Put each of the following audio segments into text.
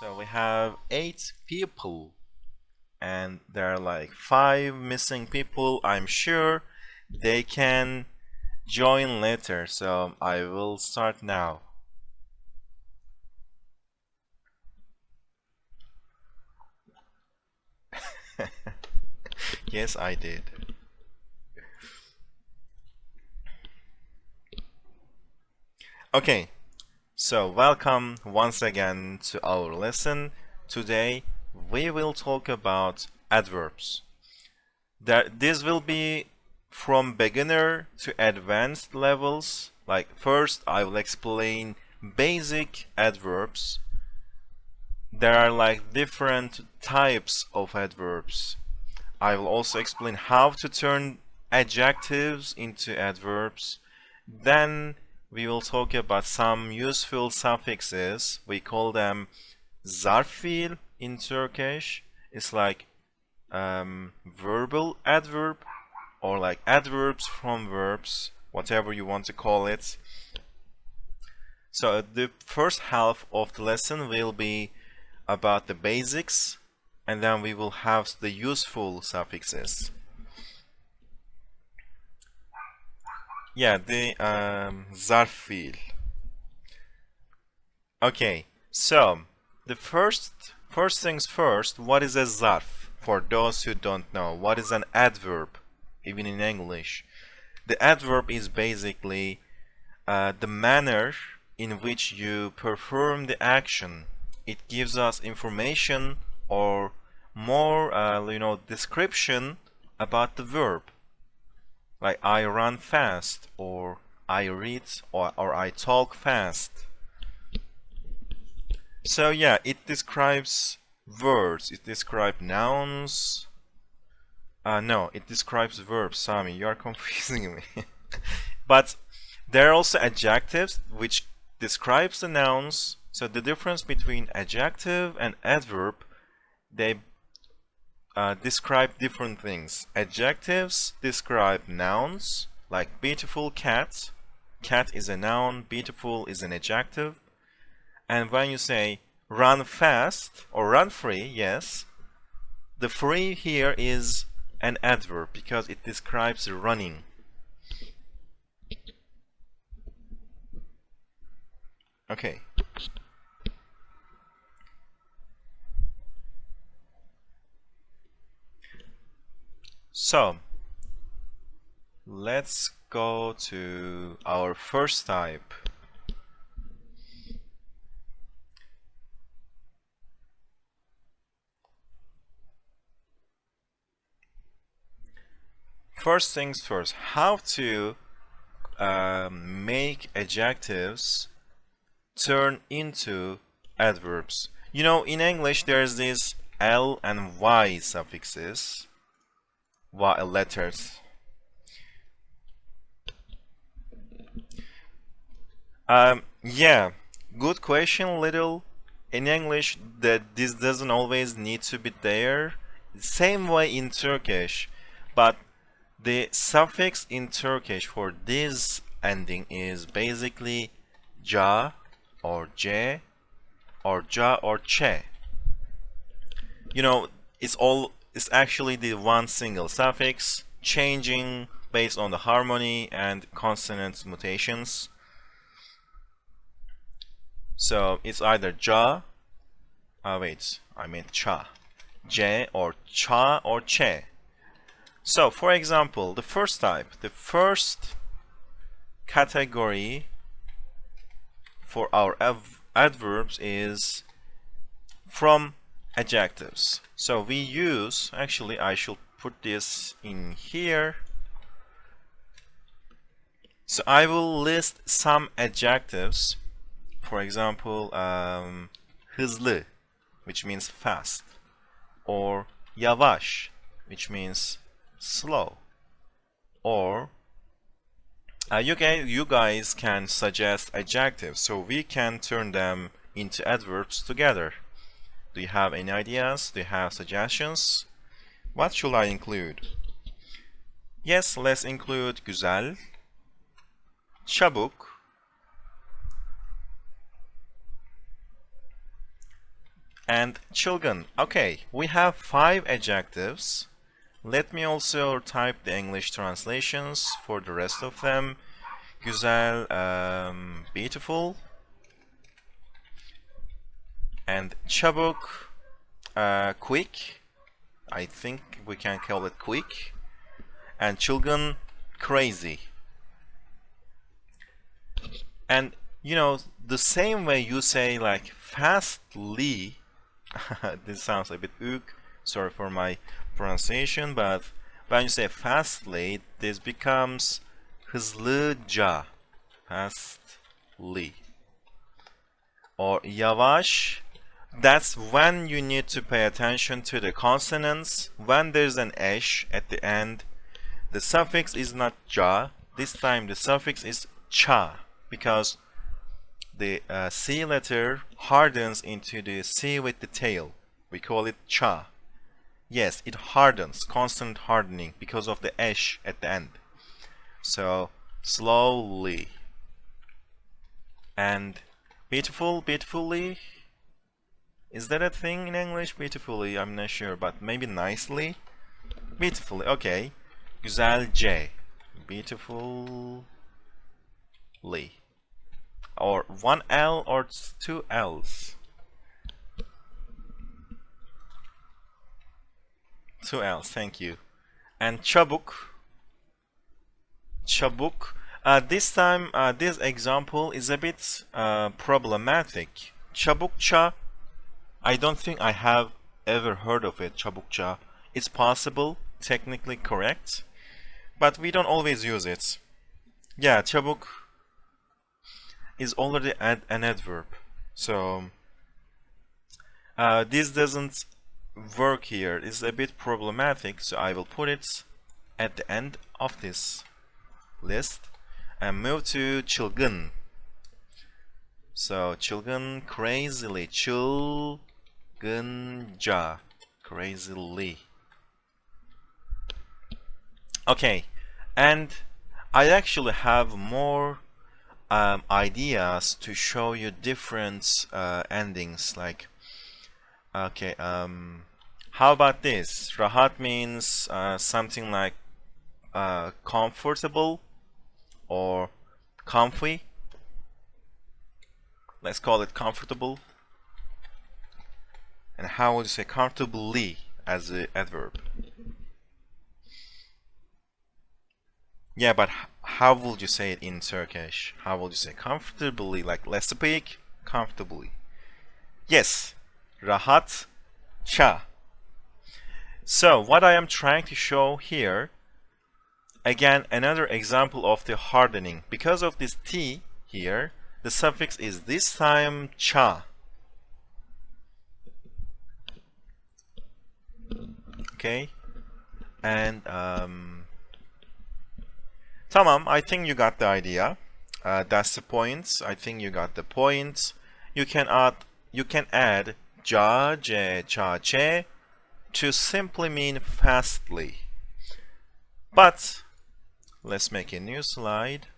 So we have 8 people, and there are like 5 missing people. I'm sure they can join later, so I will start now. Yes, I did. Okay, so welcome once again to our lesson. Today we will talk about adverbs. This will be from beginner to advanced levels. Like first I will explain basic adverbs. There are like different types of adverbs. I will also explain how to turn adjectives into adverbs. Then we will talk about some useful suffixes. We call them zarf in Turkish. It's like verbal adverb or like adverbs from verbs, whatever you want to call it. So the first half of the lesson will be about the basics, and then we will have the useful suffixes. Yeah, the zarf. Okay, so the first things first, what is a zarf? For those who don't know, what is an adverb, even in English? The adverb is basically the manner in which you perform the action. It gives us information or more, description about the verb. Like I run fast, or I read, or I talk fast. So yeah, it describes words, it describes nouns. No, it describes verbs, Sami, you are confusing me. But there are also adjectives which describes the nouns. So the difference between adjective and adverb, they describe different things. Adjectives describe nouns, like beautiful cat. Cat is a noun, beautiful is an adjective. And when you say run fast or run free, yes, the free here is an adverb because it describes running. Okay. So, let's go to our first type. First things first, how to make adjectives turn into adverbs. You know, in English there's this L and Y suffixes, Y letters. Yeah, good question, little. In English, that this doesn't always need to be there. Same way in Turkish, but the suffix in Turkish for this ending is basically ja or j or ja or che. You know, it's actually the one single suffix changing based on the harmony and consonant mutations. So it's either ja, wait, I meant cha, j or cha or che. So for example, the first type, the first category for our adverbs is from adjectives. So we use, actually I should put this in here. So I will list some adjectives. For example, hızlı, which means fast, or yavaş, which means slow, or you guys can suggest adjectives so we can turn them into adverbs together. Do you have any ideas? Do you have suggestions? What should I include? Yes, let's include güzel, çabuk, and çılgın. Okay, we have 5 adjectives. Let me also type the English translations for the rest of them. Güzel, beautiful, and çabuk, quick. I think we can call it quick. And çılgın, crazy. And you know, the same way you say like fastly, this sounds a bit ook, sorry for my pronunciation, but when you say fastly, this becomes hızlıca, fastly. Or yavaş, that's when you need to pay attention to the consonants. When there's an eş at the end, the suffix is not ja, this time the suffix is ça, because the C letter hardens into the C with the tail. We call it ça. Yes, it hardens, constant hardening, because of the eş at the end. So, slowly. And beautiful, beautifully. Is that a thing in English? Beautifully, I'm not sure, but maybe nicely? Beautifully, okay. Güzelce. Beautifully. Or one L or two L's. Two L's, thank you. And çabuk. Çabuk. This time, this example is a bit problematic. Çabukça, I don't think I have ever heard of it, çabukça. It's possible, technically correct, but we don't always use it. Yeah, çabuk is already an adverb, so this doesn't work here. It's a bit problematic, so I will put it at the end of this list and move to çılgın. So çılgın, crazily, çılgınca, crazily. Okay, and I actually have more ideas to show you different endings. Like, okay, how about this? Rahat means something like comfortable or comfy. Let's call it comfortable. And how would you say comfortably as an adverb? Yeah, but how would you say it in Turkish? How would you say comfortably? Like, let's speak comfortably. Yes, rahatça. So, what I am trying to show here, again, another example of the hardening. Because of this T here, the suffix is this time ça. Okay, and tamam, I think you got the idea. That's the point. I think you got the point. You can add ja, je, cha, che to simply mean fastly. But let's make a new slide.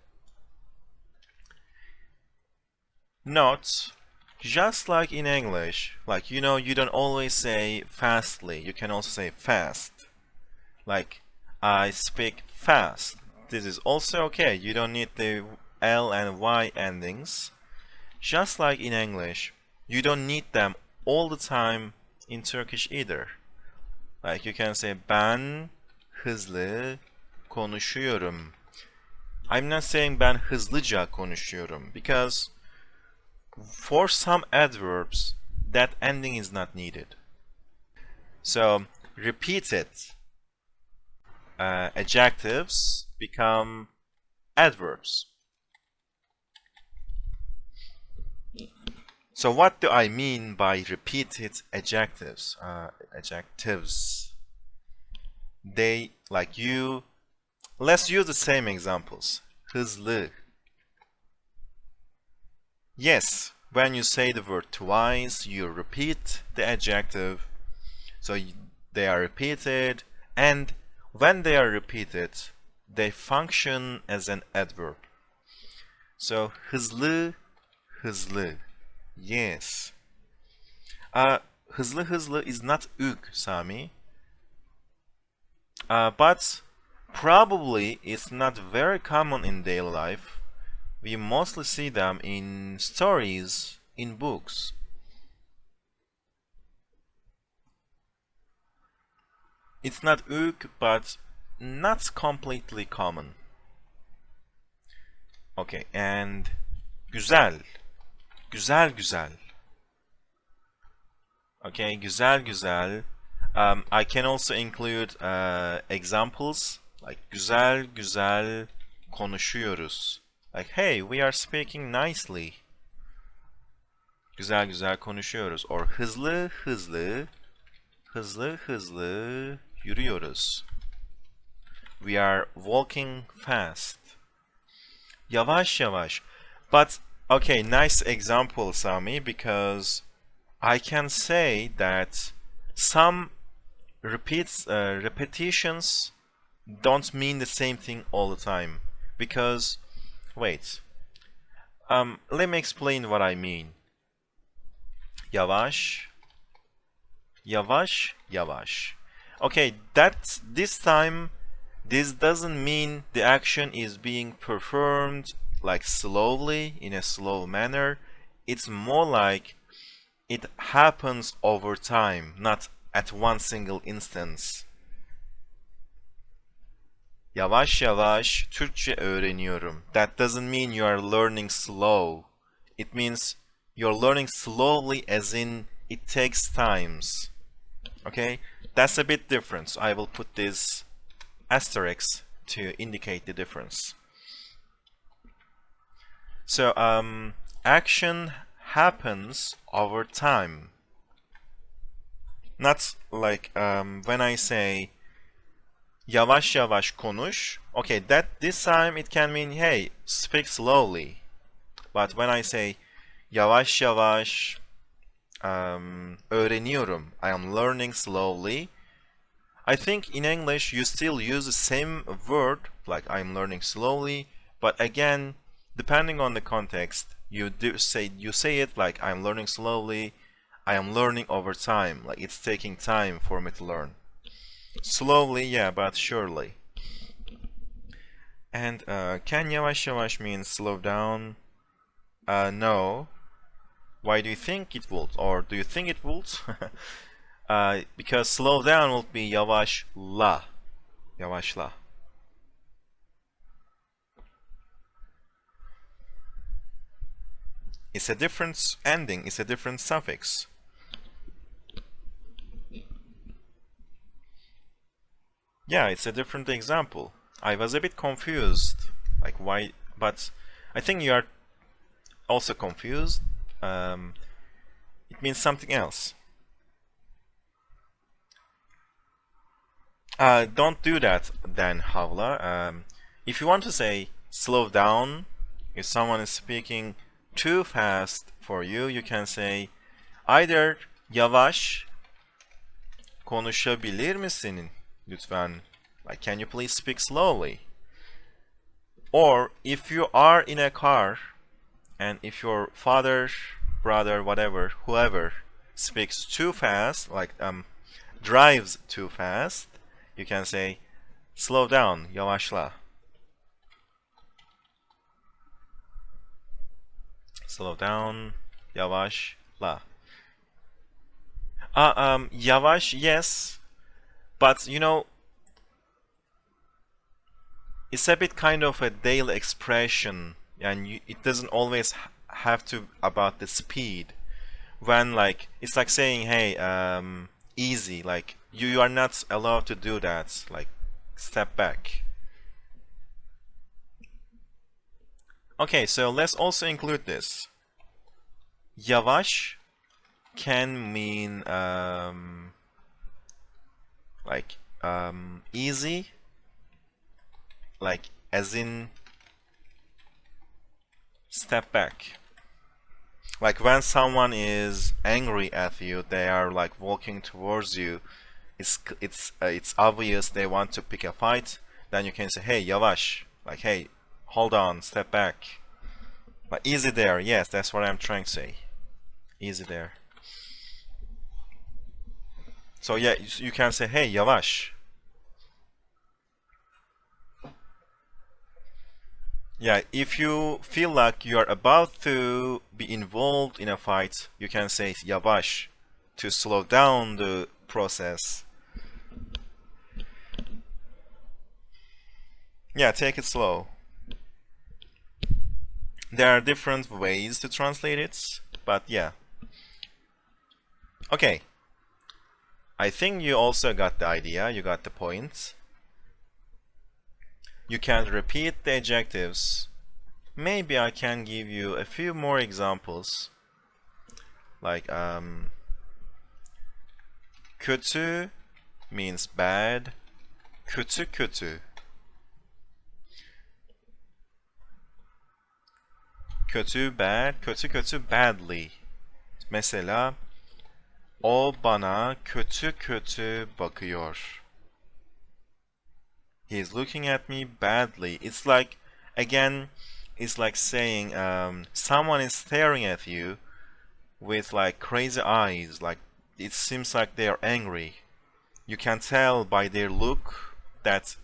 Note, just like in English, like you know, you don't always say fastly. You can also say fast. Like, I speak fast. This is also okay. You don't need the L and Y endings. Just like in English, you don't need them all the time in Turkish either. Like you can say ben hızlı konuşuyorum. I'm not saying ben hızlıca konuşuyorum because for some adverbs that ending is not needed. So repeated adjectives become adverbs. So what do I mean by repeated adjectives? They, like you, let's use the same examples. Hızlı. Yes, when you say the word twice, you repeat the adjective. So they are repeated, and when they are repeated, they function as an adverb. So hızlı, hızlı. Yes. hızlı hızlı is not ük, Sami. But probably it's not very common in daily life. We mostly see them in stories, in books. It's not ük, but not completely common. Okay, and güzel. Güzel güzel. Okay, güzel güzel. I can also include examples like güzel güzel konuşuyoruz. Like, hey, we are speaking nicely. Güzel güzel konuşuyoruz. Or hızlı hızlı hızlı yürüyoruz. We are walking fast. Yavaş yavaş. But okay, nice example, Sami, because I can say that some repetitions don't mean the same thing all the time. Because, wait, let me explain what I mean. Yavaş, yavaş, yavaş. Okay, this time, this doesn't mean the action is being performed like slowly, in a slow manner. It's more like it happens over time, not at one single instance. Yavaş yavaş Türkçe öğreniyorum. That doesn't mean you are learning slow. It means you're learning slowly, as in it takes times. Okay? That's a bit different. So I will put this asterisk to indicate the difference. So, action happens over time. Not like when I say yavaş yavaş konuş. Okay, this time it can mean, hey, speak slowly. But when I say yavaş yavaş öğreniyorum, I am learning slowly. I think in English you still use the same word, like I'm learning slowly, but again, depending on the context, you say it like I'm learning slowly, I am learning over time, like it's taking time for me to learn. Slowly, yeah, but surely. And can yavaş yavaş mean slow down? No. Why do you think it would? Or do you think it would? Because slow down would be yavaşla. Yavaşla. It's a different ending, it's a different suffix. Yeah, it's a different example. I was a bit confused, like why, but I think you are also confused. It means something else. Don't do that then, Havla. If you want to say slow down, if someone is speaking too fast for you, you can say either yavaş konuşabilir misin lütfen? Like, can you please speak slowly? Or if you are in a car and if your father, brother, whatever, whoever speaks too fast, like drives too fast, you can say slow down, yavaşla. Slow down, yavaşla. Yavaş, yes, but you know, it's a bit kind of a daily expression, and it doesn't always have to about the speed. When like it's like saying, hey, easy, like you are not allowed to do that, like step back. Okay, so let's also include this. Yavaş can mean like easy, like as in step back. Like when someone is angry at you, they are like walking towards you. It's obvious they want to pick a fight. Then you can say, hey, yavaş, like hey, hold on, step back. But easy there, yes, that's what I'm trying to say. Easy there. So yeah, you can say, hey, yavaş. Yeah, if you feel like you are about to be involved in a fight, you can say yavaş to slow down the process. Yeah, take it slow. There are different ways to translate it, but yeah. Okay. I think you also got the idea, you got the point. You can repeat the adjectives. Maybe I can give you a few more examples. Like, kötü means bad. Kötü kötü. Kötü bad, kötü kötü badly. Mesela o bana kötü kötü bakıyor. He is looking at me badly. It's like, again, it's like saying someone is staring at you with like crazy eyes. Like it seems like they are angry. You can tell by their look that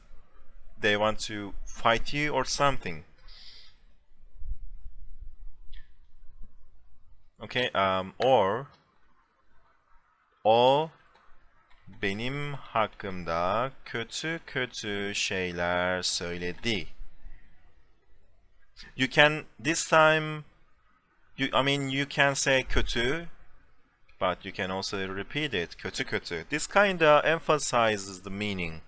they want to fight you or something. Okay, or o benim hakkımda kötü kötü şeyler söyledi. You can this time you can say kötü, but you can also repeat it kötü kötü. This kinda emphasizes the meaning.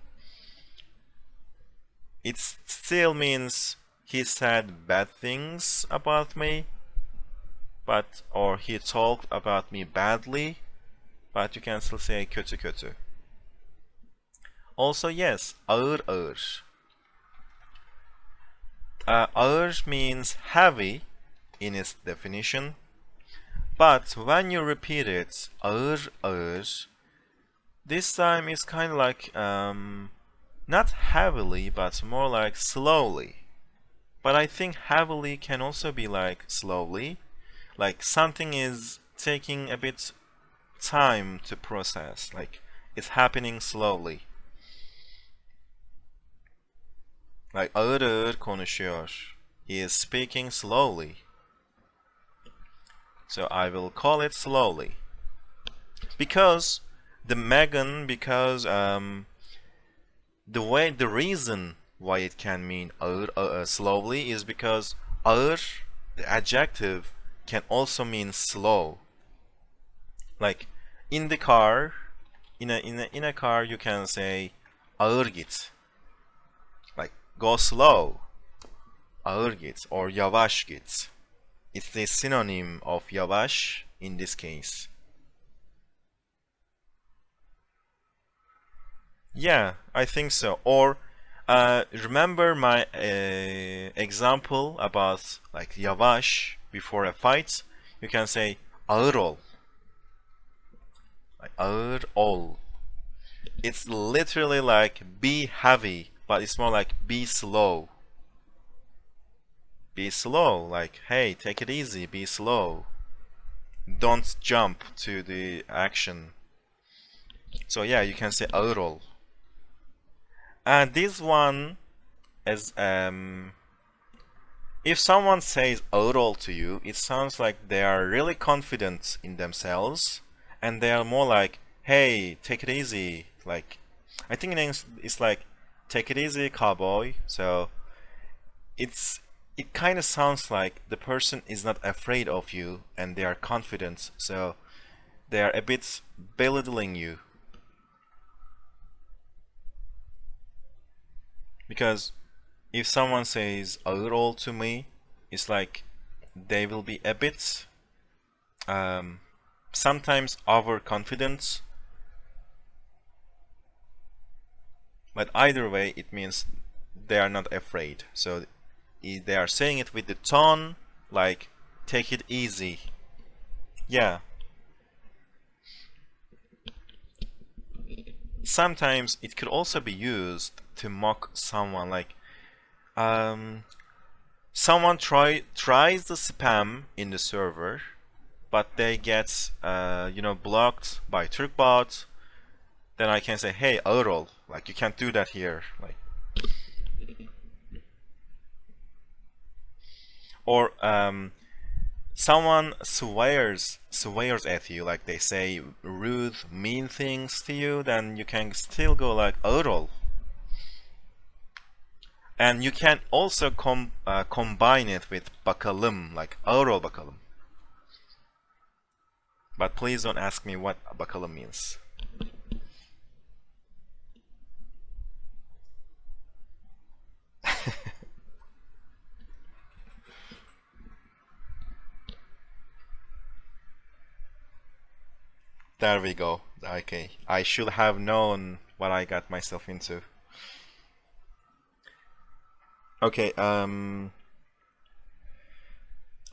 It still means he said bad things about me, or he talked about me badly, but you can still say kötü kötü. Also, yes, ağır ağır. Ağır means heavy in its definition, but when you repeat it, ağır ağır, this time it's kind of like not heavily, but more like slowly. But I think heavily can also be like slowly, like something is taking a bit time to process, like it's happening slowly. Like ağır ağır konuşuyor. He is speaking slowly. So I will call it slowly. Because the the reason why it can mean ağır, slowly is because ağır, the adjective, can also mean slow. Like in the car, in a car you can say ağır git. Like go slow. Ağır git or yavaş git. It's the synonym of yavaş in this case. Yeah, I think so. Or remember my example about like yavaş before a fight? You can say ağır ol. Like ağır ol. It's literally like be heavy, but it's more like be slow. Be slow, like hey, take it easy, be slow. Don't jump to the action. So yeah, you can say ağır ol. And this one is if someone says ağır ol to you, it sounds like they are really confident in themselves and they are more like, hey, take it easy. Like I think in English it's like take it easy, cowboy. So it kind of sounds like the person is not afraid of you and they are confident. So they are a bit belittling you. Because if someone says ağır ol to me, it's like they will be a bit sometimes overconfident. But either way, it means they are not afraid. So they are saying it with the tone like take it easy. Yeah. Sometimes it could also be used to mock someone, like someone tries the spam in the server, but they get blocked by Turkbot, then I can say, hey, ağır ol. Like, you can't do that here. Like, or someone swears at you, like they say rude, mean things to you, then you can still go like ağır ol. And you can also combine it with bakalım, like ağır ol bakalım. But please don't ask me what bakalım means. There we go. Okay, I should have known what I got myself into. Okay, I'm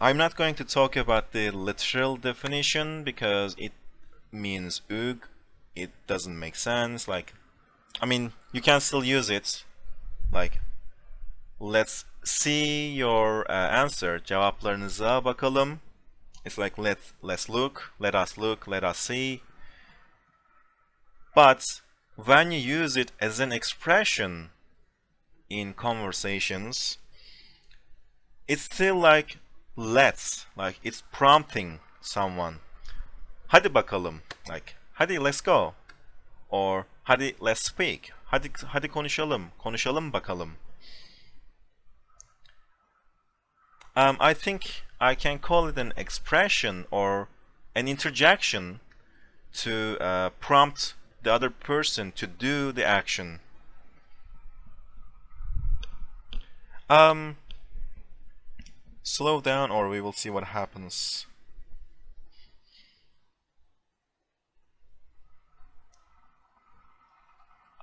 not going to talk about the literal definition because it means ug. It doesn't make sense. Like, I mean, you can still use it. Like, let's see your answer. Cevaplarınıza bakalım. It's like let's look, let us see. But when you use it as an expression in conversations, it's still like let's, like it's prompting someone. Hadi bakalım, like hadi let's go, or hadi let's speak. Hadi konuşalım bakalım. I think I can call it an expression or an interjection to prompt the other person to do the action. Slow down or we will see what happens.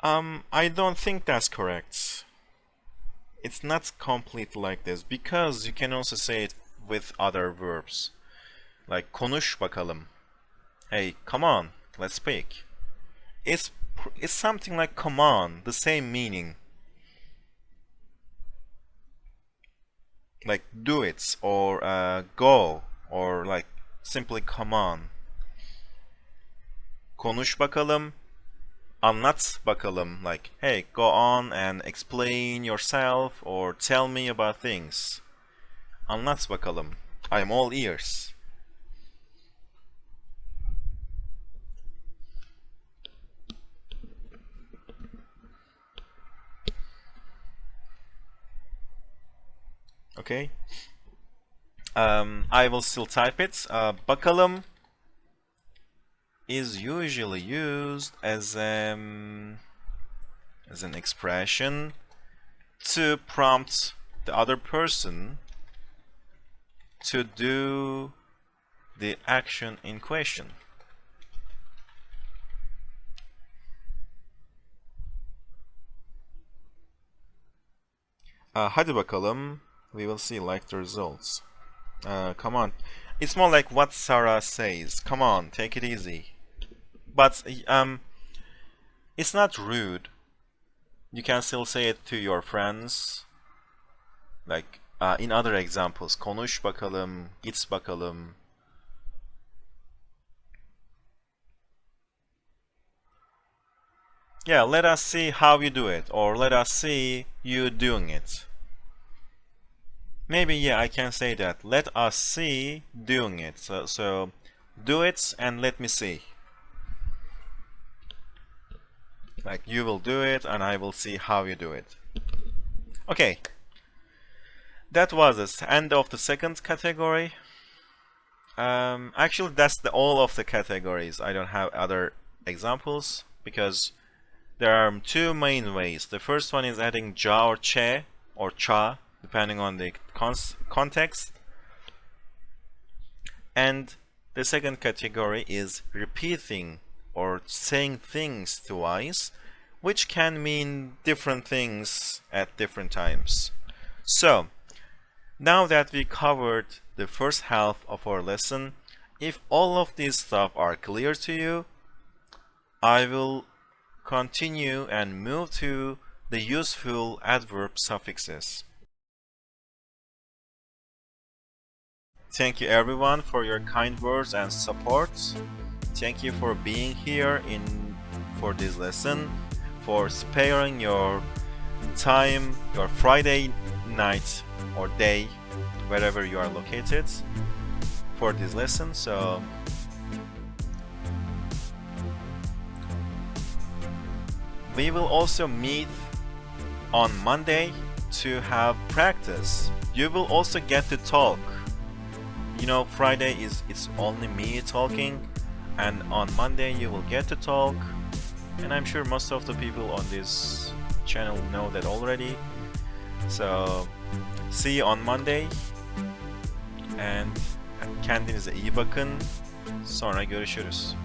I don't think that's correct. It's not complete like this because you can also say it with other verbs. Like konuş bakalım. Hey, come on, let's speak. It's something like come on, the same meaning. Like do it or go or like simply come on. Konuş bakalım. Anlat bakalım, like hey, go on and explain yourself or tell me about things. Anlat bakalım. I'm all ears. Okay. I will still type it. Bakalım is usually used as an expression to prompt the other person to do the action in question. Hadi bakalım. We will see like the results. Come on. It's more like what Sarah says. Come on, take it easy. But it's not rude. You can still say it to your friends. Like in other examples. Konuş bakalım, git bakalım. Yeah, let us see how you do it, or let us see you doing it. Maybe, yeah, I can say that. Let us see doing it. So do it and let me see. Like you will do it and I will see how you do it. Okay. That was the end of the second category. Actually, that's all of the categories. I don't have other examples because there are two main ways. The first one is adding ja or che or cha, depending on the context. And the second category is repeating or saying things twice, which can mean different things at different times. So, now that we covered the first half of our lesson, if all of these stuff are clear to you, I will continue and move to the useful adverb suffixes. Thank you everyone for your kind words and support. Thank you for being here in for this lesson, for sparing your time, your Friday night or day, wherever you are located, for this lesson. So we will also meet on Monday to have practice. You will also get to talk. You know, Friday it's only me talking, and on Monday you will get to talk. And I'm sure most of the people on this channel know that already. So see you on Monday. And kendinize iyi bakın. Sonra görüşürüz.